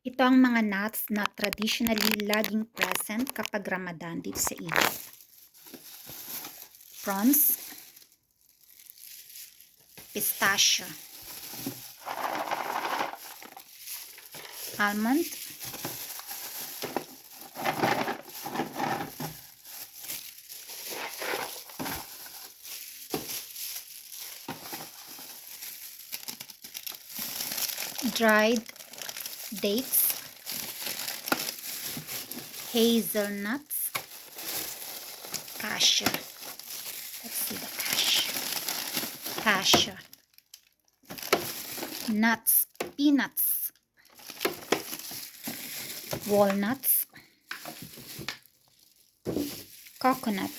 Ito ang mga nuts na traditionally laging present kapag Ramadan dito sa Egypt. Prawns, pistachio, almond, dried dates, hazelnuts, cashew. Let's see the cashew, nuts, peanuts, walnuts, coconut,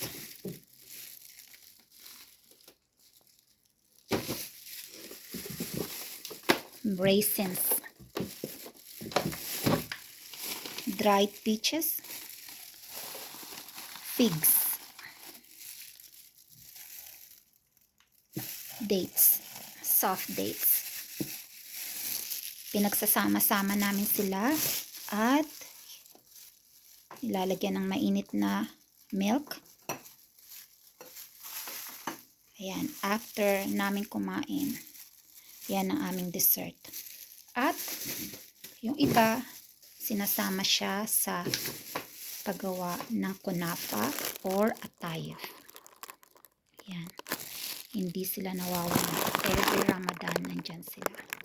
raisins, dried peaches, figs, dates, soft dates. Pinagsasama-sama namin sila at ilalagyan ng mainit na milk. Ayan, after namin kumain, yan ang aming dessert. At yung iba, sinasama siya sa paggawa ng kunapa or ataya. Yan. Hindi sila nawawala. Every Ramadan nandyan sila.